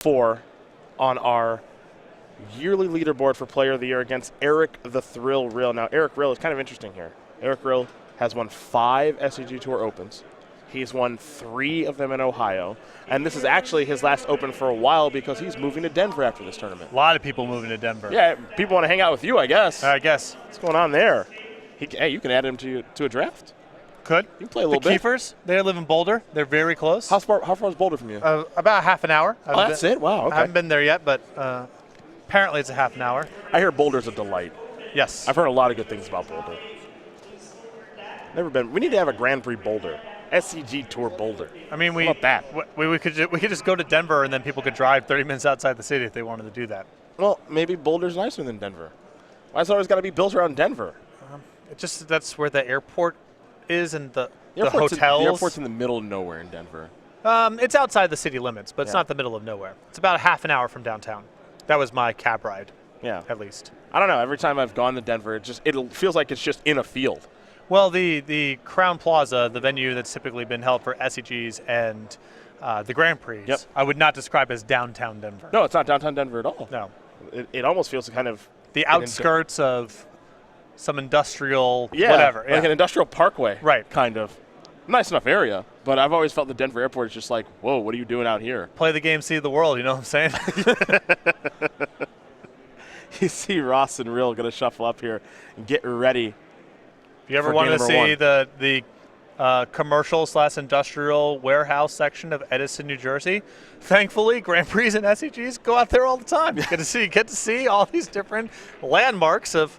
4 on our yearly leaderboard for Player of the Year against Eric the Thrill Rill. Now, Eric Rill is kind of interesting here. Eric Rill has won 5 SCG Tour Opens. He's won 3 of them in Ohio. And this is actually his last Open for a while because he's moving to Denver after this tournament. A lot of people moving to Denver. Yeah, people want to hang out with you, I guess. I guess. What's going on there? Hey, you can add him to a draft. Could. You can play a little the bit. Keefers, they live in Boulder. They're very close. How far is Boulder from you? About half an hour. Oh, that's it? Wow, okay. I haven't been there yet, but apparently it's a half an hour. I hear Boulder's a delight. Yes. I've heard a lot of good things about Boulder. Never been. We need to have a Grand Prix Boulder. SCG Tour Boulder. I mean, How about that? We could just go to Denver and then people could drive 30 minutes outside the city if they wanted to do that. Well, maybe Boulder's nicer than Denver. Why's it always got to be built around Denver? That's where the airport is and the hotels. hotels. The airport's in the middle of nowhere in Denver. It's outside the city limits, but it's not the middle of nowhere. It's about a half an hour from downtown. That was my cab ride. Yeah. At least. I don't know. Every time I've gone to Denver, it feels like it's just in a field. Well, the Crown Plaza, the venue that's typically been held for SCGs and the Grand Prix, I would not describe as downtown Denver. No, it's not downtown Denver at all. No. It almost feels kind of the outskirts of some industrial whatever. Like an industrial parkway. Right. Kind of. Nice enough area, but I've always felt the Denver airport is just like, whoa, what are you doing out here? Play the game, see the world, you know what I'm saying? You see Ross and Rill going to shuffle up here and get ready. If you ever wanted to see the commercial/industrial warehouse section of Edison, New Jersey, thankfully Grand Prix and SCGs go out there all the time. You get to see all these different landmarks of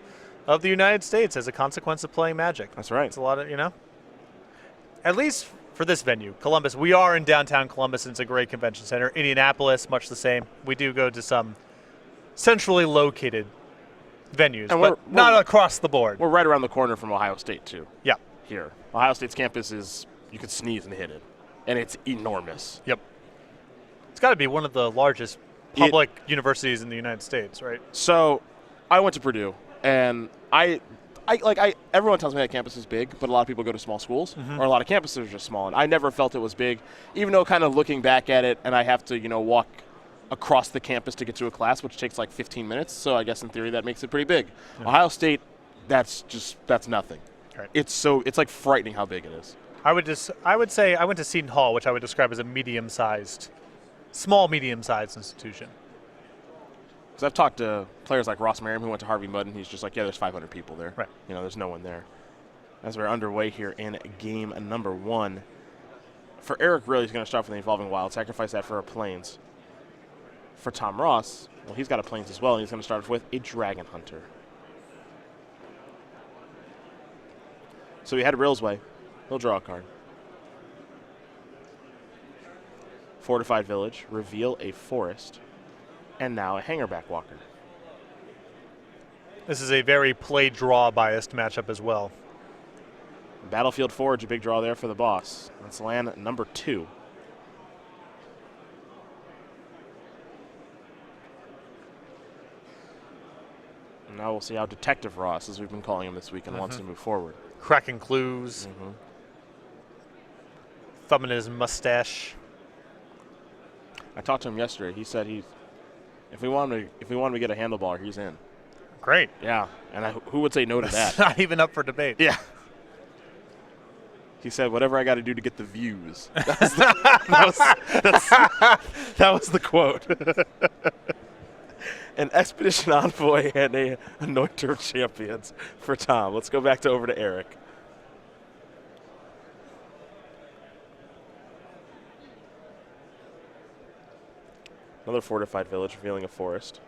the United States as a consequence of playing Magic. That's right. It's a lot of, at least for this venue, Columbus. We are in downtown Columbus, and it's a great convention center. Indianapolis, much the same. We do go to some centrally located venues, and but not across the board. We're right around the corner from Ohio State, too. Yeah. Here. Ohio State's campus is, you could sneeze and hit it, and it's enormous. Yep. It's got to be one of the largest public universities in the United States, right? So I went to Purdue, and everyone tells me that campus is big, but a lot of people go to small schools, or a lot of campuses are just small, and I never felt it was big, even though kind of looking back at it, and I have to, walk across the campus to get to a class, which takes like 15 minutes, so I guess in theory that makes it pretty big. Yeah. Ohio State, that's nothing. Right. It's like frightening how big it is. I would say I went to Seton Hall, which I would describe as a small medium-sized institution. Because I've talked to players like Ross Merriam who went to Harvey Mudd, and he's just like, yeah, there's 500 people there. Right. There's no one there. As we're underway here in game number 1. For Eric Rill, he's going to start with an Evolving Wild, sacrifice that for a Plains. For Tom Ross, well, he's got a Plains as well, and he's going to start with a Dragon Hunter. So he had Rill's way. He'll draw a card. Fortified Village, reveal a Forest, and now a Hangerback Walker. This is a very play-draw biased matchup as well. Battlefield Forge, a big draw there for the boss. That's land number 2. And now we'll see how Detective Ross, as we've been calling him this weekend, wants to move forward. Cracking clues. Thumb in his mustache. I talked to him yesterday. He said if we want to get a handlebar, he's in. Great. Yeah, and who would say no to that? Not even up for debate. Yeah. He said, whatever I got to do to get the views. That was the quote. An Expedition Envoy and a Anointer of Champions for Tom. Let's go back over to Eric. Another Fortified Village, revealing a Forest.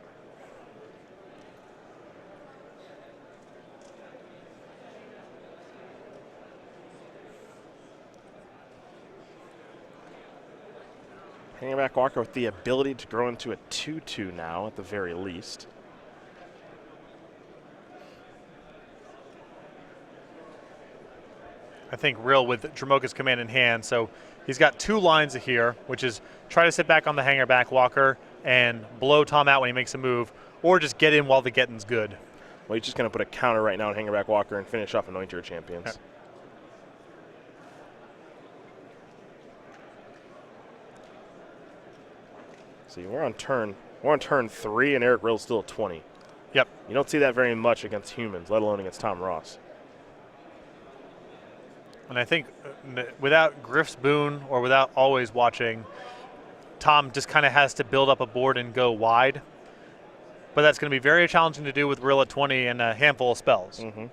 Hangerback Walker with the ability to grow into a 2/2 now, at the very least. I think Rill with Dramoka's command in hand, so he's got 2 lines here, which is try to sit back on the Hangerback Walker and blow Tom out when he makes a move, or just get in while the getting's good. Well, he's just going to put a counter right now on Hangerback Walker and finish off Anointer of Champions. Yeah. See, we're on turn 3, and Eric Rill's still at 20. Yep. You don't see that very much against humans, let alone against Tom Ross. And I think without Griff's boon or without always watching, Tom just kind of has to build up a board and go wide. But that's going to be very challenging to do with Rill at 20 and a handful of spells. Mm-hmm.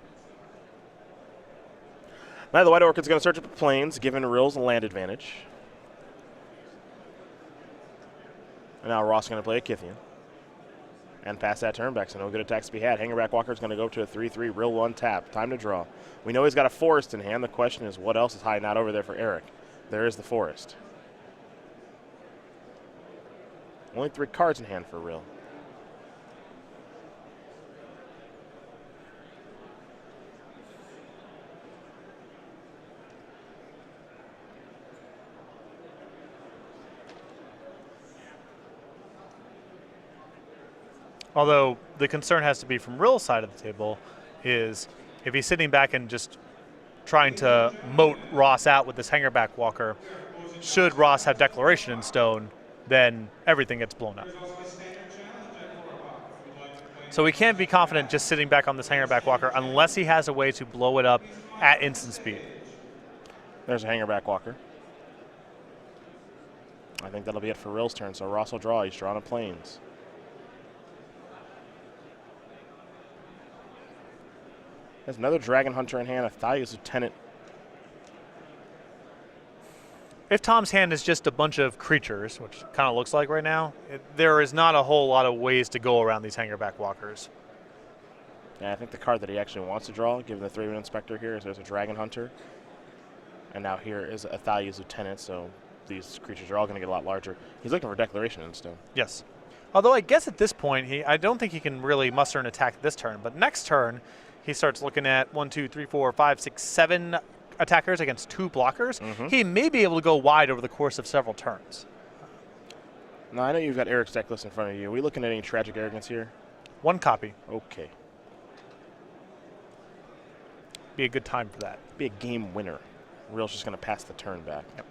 Now the White Orchid's going to search up the plains, given Rill's land advantage. And now Ross is going to play a Kithian. And pass that turn back, so no good attacks to be had. Hangerback Walker's going to go to a 3-3, Rill 1 tap. Time to draw. We know he's got a forest in hand. The question is, what else is hiding out over there for Eric? There is the forest. Only 3 cards in hand for Rill. Although the concern has to be from Rill's side of the table is if he's sitting back and just trying to moat Ross out with this Hangerback Walker, should Ross have Declaration in stone, then everything gets blown up. So we can't be confident just sitting back on this Hangerback Walker unless he has a way to blow it up at instant speed. There's a Hangerback Walker. I think that'll be it for Rill's turn, so Ross will draw. He's drawing a plains. There's another Dragon Hunter in hand, a Thalia's Lieutenant. If Tom's hand is just a bunch of creatures, which kind of looks like right now, there is not a whole lot of ways to go around these Hangerback Walkers. Yeah, I think the card that he actually wants to draw, given the 3-1 Inspector here, is there's a Dragon Hunter. And now here is a Thalia's Lieutenant, so these creatures are all going to get a lot larger. He's looking for Declaration in stone. Yes. Although I guess at this point, I don't think he can really muster an attack this turn, but next turn, he starts looking at 1, 2, 3, 4, 5, 6, 7 attackers against 2 blockers. Mm-hmm. He may be able to go wide over the course of several turns. Now, I know you've got Eric's deck list in front of you. Are we looking at any Tragic Arrogance here? 1 copy. Okay. Be a good time for that. Be a game winner. Rill's just going to pass the turn back. Yep.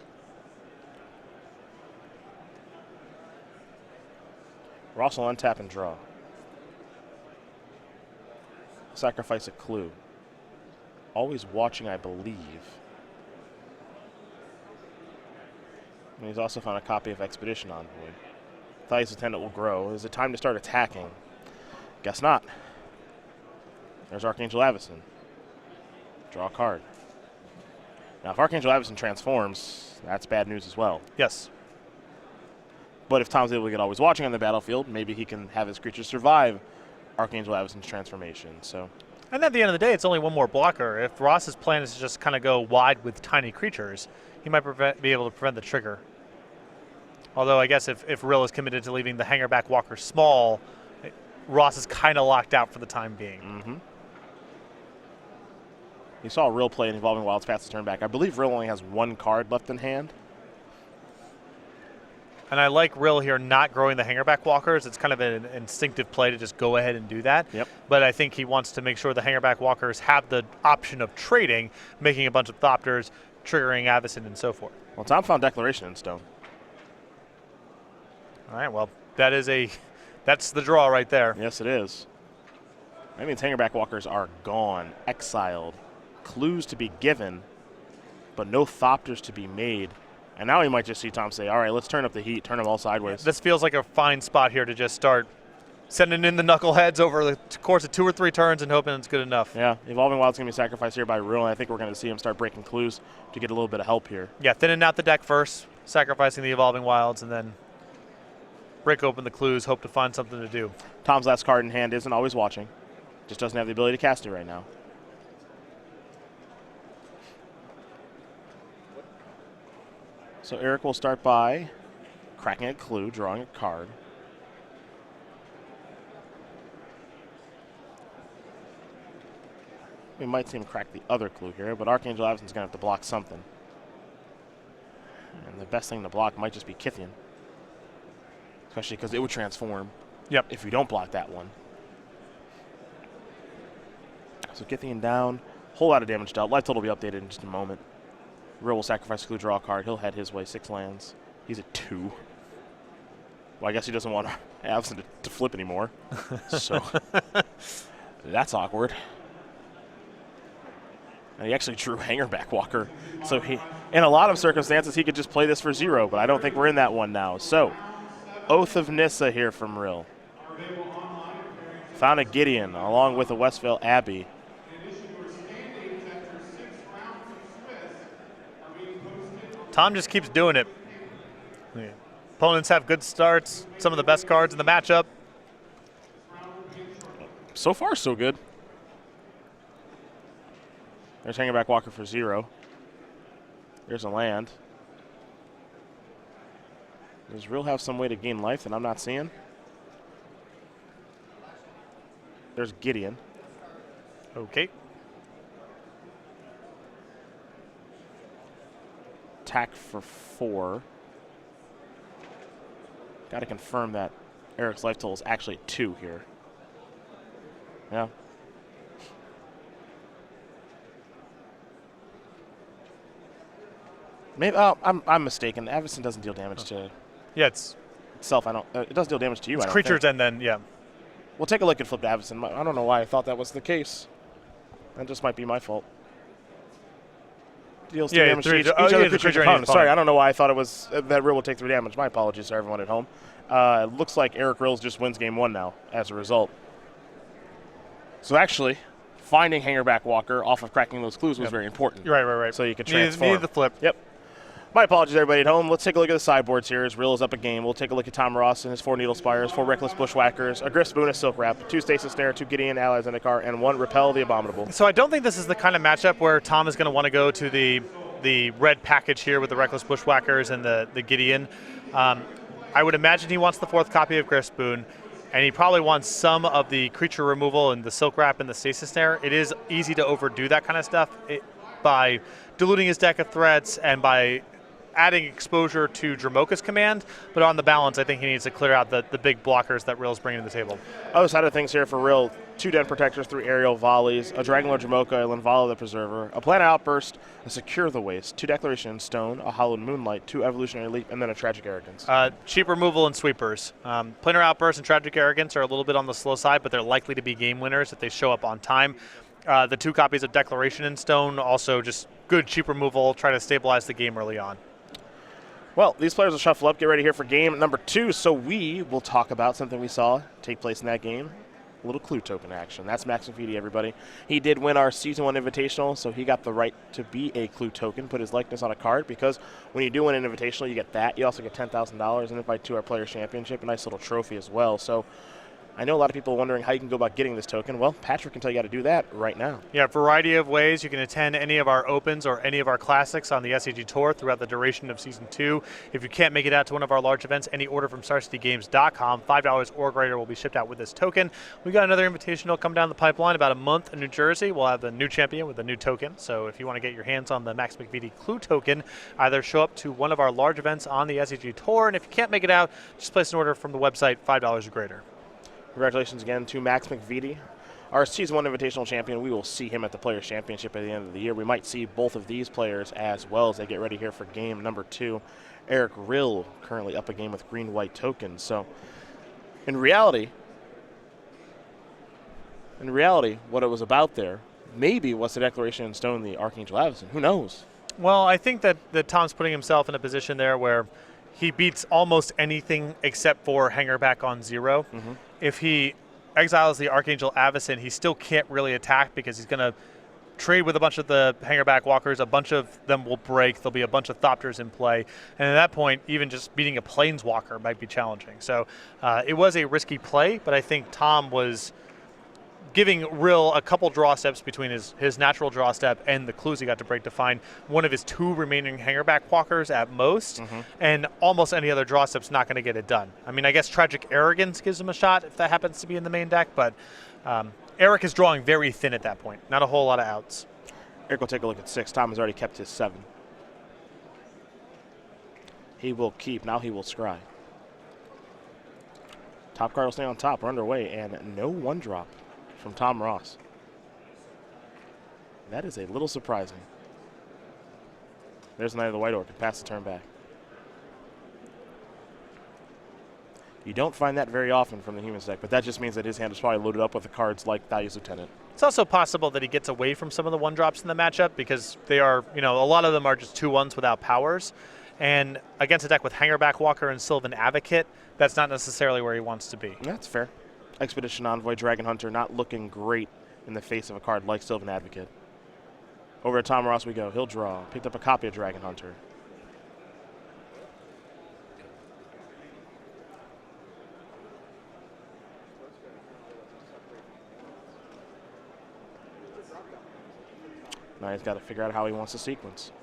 Ross will untap and draw. Sacrifice a clue. Always watching, I believe. And he's also found a copy of Expedition Envoy. Thalia's Lieutenant will grow. Is it time to start attacking? Guess not. There's Archangel Avacyn. Draw a card. Now, if Archangel Avacyn transforms, that's bad news as well. Yes. But if Tom's able to get Always Watching on the battlefield, maybe he can have his creatures survive Archangel Avacyn's transformation. So, and at the end of the day, it's only 1 more blocker. If Ross's plan is to just kind of go wide with tiny creatures, he might be able to prevent the trigger. Although I guess if Rill is committed to leaving the Hangerback Walker small, Ross is kind of locked out for the time being. Mm-hmm. You saw Rill play an Evolving Wilds past the turn back. I believe Rill only has 1 card left in hand. And I like Rill here not growing the Hangerback Walkers. It's kind of an instinctive play to just go ahead and do that. Yep. But I think he wants to make sure the Hangerback Walkers have the option of trading, making a bunch of Thopters, triggering Avacyn, and so forth. Well, Tom found Declaration in stone. All right, well, that's the draw right there. Yes, it is. That means Hangerback Walkers are gone, exiled, clues to be given, but no Thopters to be made. And now he might just see Tom say, all right, let's turn up the heat, turn them all sideways. This feels like a fine spot here to just start sending in the knuckleheads over the course of 2 or 3 turns and hoping it's good enough. Yeah, Evolving Wild's going to be sacrificed here by Rill, and I think we're going to see him start breaking clues to get a little bit of help here. Yeah, thinning out the deck first, sacrificing the Evolving Wilds, and then break open the clues, hope to find something to do. Tom's last card in hand isn't Always Watching. Just doesn't have the ability to cast it right now. So Eric will start by cracking a clue, drawing a card. We might see him crack the other clue here, but Archangel Avacyn's going to have to block something. And the best thing to block might just be Kithian. Especially because it would transform. Yep. If you don't block that one. So Kithian down. Whole lot of damage dealt. Life total will be updated in just a moment. Rill will sacrifice a clue, draw a card. He'll head his way. 6 lands. He's at 2. Well, I guess he doesn't want Avison to flip anymore. So that's awkward. And he actually drew Hangerback Walker. So in a lot of circumstances, he could just play this for 0, but I don't think we're in that one now. So Oath of Nissa here from Rill. Found a Gideon along with a Westvale Abbey. Tom just keeps doing it. Opponents have good starts, some of the best cards in the matchup. So far, so good. There's Hangerback Walker for 0. There's a land. Does Rill have some way to gain life that I'm not seeing? There's Gideon. Okay. Attack for 4. Got to confirm that Eric's life total is actually 2 here. Yeah. Maybe I'm mistaken. Avison doesn't deal damage to it's itself. I don't. It does deal damage to you. It's I don't creatures, think. and then yeah. We'll take a look at flipped Avison. I don't know why I thought that was the case. That just might be my fault. Deals 3 damage to each other creature opponent. Sorry, I don't know why I thought it was that Rill would take 3 damage. My apologies to everyone at home. It looks like Eric Rills just wins game 1 now as a result. So actually, finding Hangerback Walker off of cracking those clues was very important. Right. So you could transform. Needed the flip. Yep. My apologies, everybody at home. Let's take a look at the sideboards here as Rill is up a game. We'll take a look at Tom Ross and his 4 Needle Spires, 4 Reckless Bushwhackers, a Griff Spoon, a Silk Wrap, 2 Stasis Snare, 2 Gideon Allies in a car, and 1 Repel the Abominable. So I don't think this is the kind of matchup where Tom is going to want to go to the red package here with the Reckless Bushwhackers and the Gideon. I would imagine he wants the 4th copy of Griff Spoon, and he probably wants some of the creature removal and the Silk Wrap and the Stasis Snare. It is easy to overdo that kind of stuff by diluting his deck of threats and by adding exposure to Dramoka's command, but on the balance, I think he needs to clear out the big blockers that Rill's bringing to the table. Other side of things here for Rill, 2 Den Protectors, 3 Aerial Volleys, a Dragonlord Dramoka, a Linvala the Preserver, a Planet Outburst, a Secure the Waste, 2 Declaration in Stone, a Hallowed Moonlight, 2 Evolutionary Leap, and then a Tragic Arrogance. Cheap removal and sweepers. Planar Outburst and Tragic Arrogance are a little bit on the slow side, but they're likely to be game winners if they show up on time. The 2 copies of Declaration in Stone, also just good cheap removal, try to stabilize the game early on. Well, these players will shuffle up, get ready here for game number 2, so we will talk about something we saw take place in that game. A little clue token action. That's Max McVitie, everybody. He did win our Season 1 Invitational, so he got the right to be a clue token, put his likeness on a card, because when you do win an Invitational, you get that. You also get $10,000 and invite to our Players Championship, a nice little trophy as well. So I know a lot of people are wondering how you can go about getting this token. Well, Patrick can tell you how to do that right now. Yeah, a variety of ways. You can attend any of our Opens or any of our Classics on the SCG Tour throughout the duration of Season 2. If you can't make it out to one of our large events, any order from StarCityGames.com, $5 or greater will be shipped out with this token. We got another Invitational come down the pipeline about a month in New Jersey. We'll have the new champion with a new token. So if you want to get your hands on the Max McVitie Clue token, either show up to one of our large events on the SCG Tour, and if you can't make it out, just place an order from the website, $5 or greater. Congratulations again to Max McVitie, our Season 1 Invitational champion. We will see him at the Players' Championship at the end of the year. We might see both of these players as well as they get ready here for game number 2. Eric Rill currently up a game with green-white tokens. So in reality, what it was about there maybe was the Declaration in Stone, the Archangel Avison. Who knows? Well, I think that Tom's putting himself in a position there where he beats almost anything except for Hangerback on 0. Mm-hmm. If he exiles the Archangel Avison, he still can't really attack because he's going to trade with a bunch of the Hangerback Walkers. A bunch of them will break. There'll be a bunch of Thopters in play. And at that point, even just beating a Planeswalker might be challenging. So it was a risky play, but I think Tom was giving Rill a couple draw steps between his natural draw step and the clues he got to break to find one of his 2 remaining Hangerback Walkers at most, mm-hmm. and almost any other draw step's not going to get it done. I mean, I guess Tragic Arrogance gives him a shot if that happens to be in the main deck, but Eric is drawing very thin at that point. Not a whole lot of outs. Eric will take a look at 6. Tom has already kept his 7. He will keep. Now he will scry. Top card will stay on top. We're underway, and no 1-drop from Tom Ross. That is a little surprising. There's Knight of the White Orchid. Pass the turn back. You don't find that very often from the Humans deck, but that just means that his hand is probably loaded up with the cards like Thalia's Lieutenant. It's also possible that he gets away from some of the 1-drops in the matchup because they are, a lot of them are just 2/1s without powers. And against a deck with Hangerback Walker and Sylvan Advocate, that's not necessarily where he wants to be. That's fair. Expedition Envoy, Dragon Hunter, not looking great in the face of a card like Sylvan Advocate. Over to Tom Ross we go. He'll draw. Picked up a copy of Dragon Hunter. Now he's got to figure out how he wants to sequence.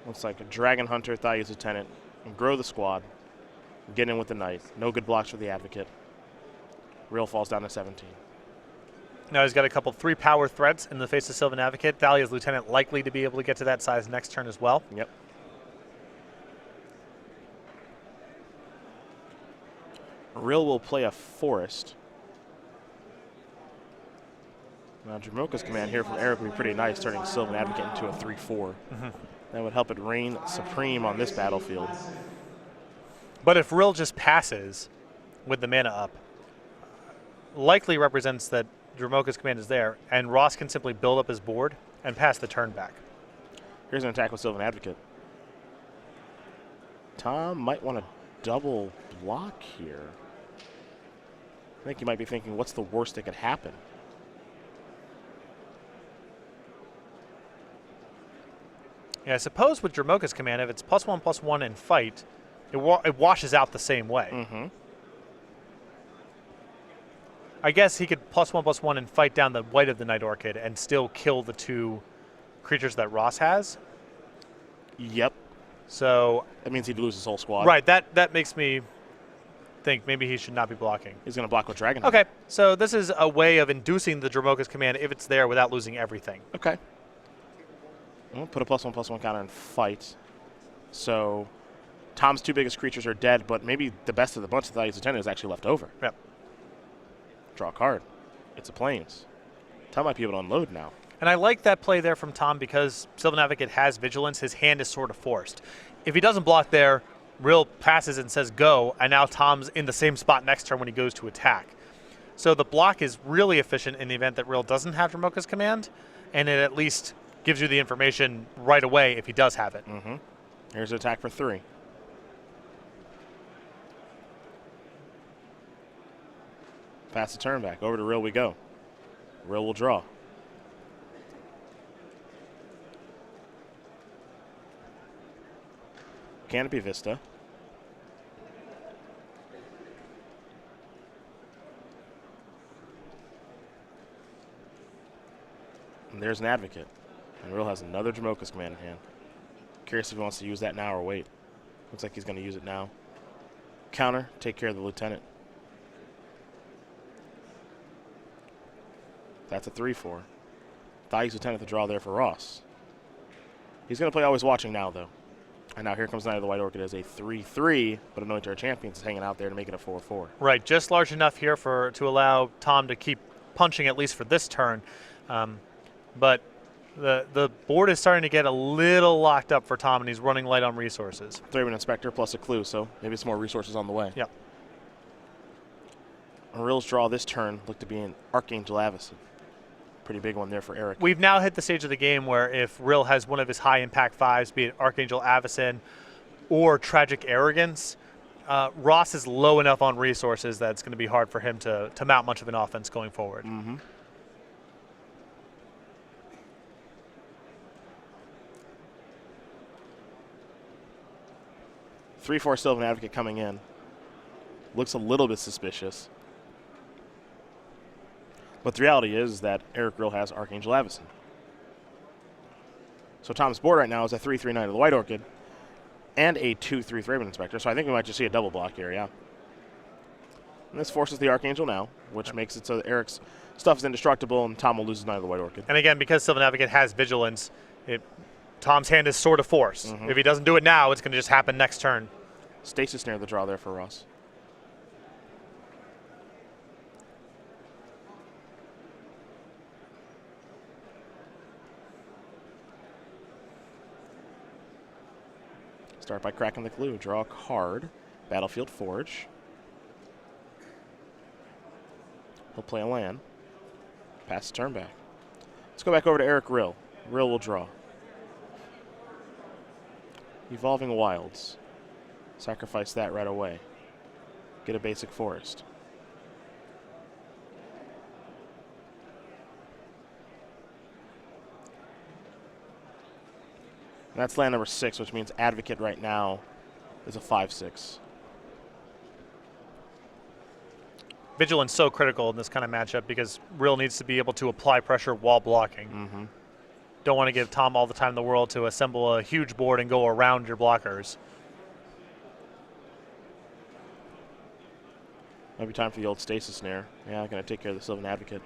Looks like a Dragon Hunter, Thalia's Lieutenant, and grow the squad. Get in with the Knight. No good blocks for the Advocate. Rill falls down to 17. Now he's got a couple 3-power threats in the face of Sylvan Advocate. Thalia's Lieutenant likely to be able to get to that size next turn as well. Yep. Rill will play a Forest. Now Jamoka's command here from Eric would be pretty nice, turning Sylvan Advocate into a 3/4. That would help it reign supreme on this battlefield. But if Rill just passes with the mana up, likely represents that Jamoka's command is there, and Ross can simply build up his board and pass the turn back. Here's an attack with Sylvan Advocate. Tom might want to double block here. I think you might be thinking, what's the worst that could happen? Yeah, I suppose with Jamoka's command, if it's +1/+1 and fight, it washes out the same way. I guess he could +1/+1 and fight down the white of the Night Orchid and still kill the 2 creatures that Ross has. Yep. So that means he'd lose his whole squad. Right. That makes me think maybe he should not be blocking. He's going to block with Dragon. Okay. So this is a way of inducing the Jamoka's command if it's there without losing everything. Okay. We'll put a +1/+1 counter and fight. So Tom's 2 biggest creatures are dead, but maybe the best of the bunch of Thalia's Lieutenant is actually left over. Yep. Draw a card. It's a Plains. Tom might be able to unload now. And I like that play there from Tom because Sylvan Advocate has Vigilance. His hand is sort of forced. If he doesn't block there, Rill passes and says go, and now Tom's in the same spot next turn when he goes to attack. So the block is really efficient in the event that Rill doesn't have Jamoka's command, and it at least gives you the information right away if he does have it. Here's an attack for 3. Pass the turn back. Over to Rill we go. Rill will draw. Canopy Vista. And there's an Advocate. And Rill has another Jamoka's command in hand. Curious if he wants to use that now or wait. Looks like he's going to use it now. Counter, take care of the Lieutenant. That's a 3/4. Thalia's Lieutenant to draw there for Ross. He's going to play Always Watching now, though. And now here comes Knight of the White Orchid as a 3/3, but Anointed Our Champions is hanging out there to make it a 4/4. Right, just large enough here to allow Tom to keep punching at least for this turn. But the board is starting to get a little locked up for Tom, and he's running light on resources. Thraben Inspector plus a clue, so maybe some more resources on the way. Yep. Rill's draw this turn looked to be an Archangel Avacyn. Pretty big one there for Eric. We've now hit the stage of the game where if Rill has one of his high impact 5s, be it Archangel Avacyn or Tragic Arrogance, Ross is low enough on resources that it's going to be hard for him to mount much of an offense going forward. 3/4 Sylvan Advocate coming in. Looks a little bit suspicious. But the reality is that Eric Rill has Archangel Avacyn. So Tom's board right now is a 3/3 Knight of the White Orchid and a 2/3 Thraben Inspector. So I think we might just see a double block here, yeah. And this forces the Archangel now, which makes it so that Eric's stuff is indestructible and Tom will lose his Knight of the White Orchid. And again, because Sylvan Advocate has Vigilance, Tom's hand is sort of forced. If he doesn't do it now, it's going to just happen next turn. Stasis near the draw there for Ross. Start by cracking the clue. Draw a card. Battlefield Forge. He'll play a land. Pass the turn back. Let's go back over to Eric Rill. Rill will draw. Evolving Wilds. Sacrifice that right away. Get a basic forest. And that's land number 6, which means Advocate right now is a 5/6. Vigilance so critical in this kind of matchup because Rill needs to be able to apply pressure while blocking. Mm-hmm. Don't want to give Tom all the time in the world to assemble a huge board and go around your blockers. Might be time for the old Stasis Snare. Yeah, going to take care of the Sylvan Advocate.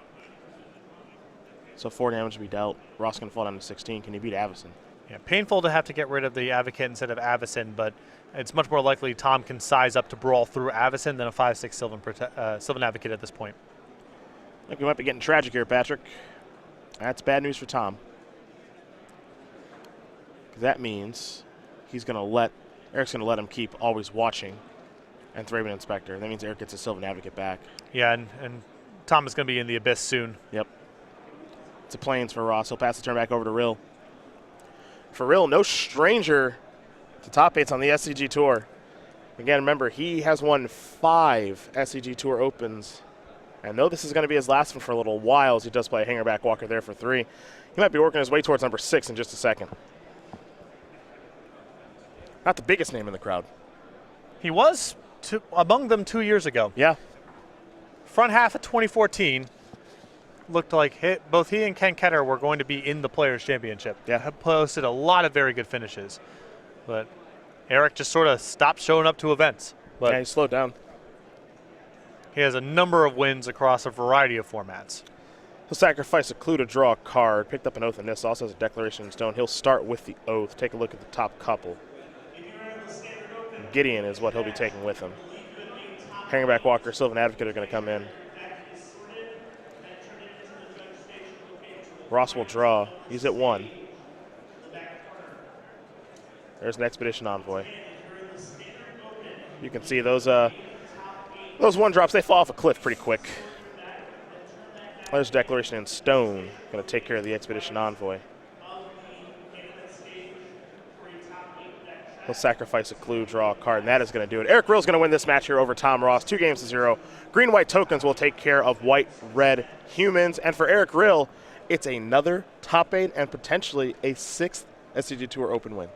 So 4 damage to be dealt. Ross going to fall down to 16. Can he beat Avacyn? Yeah, painful to have to get rid of the Advocate instead of Avacyn, but it's much more likely Tom can size up to brawl through Avacyn than a 5/6 Sylvan Advocate at this point. I think we might be getting tragic here, Patrick. That's bad news for Tom. That means Eric's going to let him keep Always Watching and Thraben Inspector. That means Eric gets a Sylvan Advocate back. Yeah, and Tom is going to be in the Abyss soon. Yep. It's a Plains for Ross. He'll pass the turn back over to Rill. For Rill, no stranger to top 8s on the SCG Tour. Again, remember, he has won 5 SCG Tour Opens. And though this is going to be his last one for a little while, as he does play a Hangerback Walker there for 3, he might be working his way towards number 6 in just a second. Not the biggest name in the crowd. He was among them 2 years ago. Yeah. Front half of 2014 looked like both he and Ken Ketter were going to be in the Players' Championship. Yeah. Have posted a lot of very good finishes. But Eric just sort of stopped showing up to events. But yeah, he slowed down. he has a number of wins across a variety of formats. He'll sacrifice a clue to draw a card. Picked up an Oath in this. Also has a Declaration in Stone. He'll start with the Oath. Take a look at the top couple. Gideon is what he'll be taking with him. Hangerback Walker, Sylvan Advocate are going to come in. Ross will draw. He's at 1. There's an Expedition Envoy. You can see those 1-drops, they fall off a cliff pretty quick. There's Declaration in Stone. Going to take care of the Expedition Envoy. He'll sacrifice a clue, draw a card, and that is going to do it. Eric Rill's going to win this match here over Tom Ross, 2-0. Green-white tokens will take care of white-red humans. And for Eric Rill, it's another top 8 and potentially a 6th SCG Tour Open win.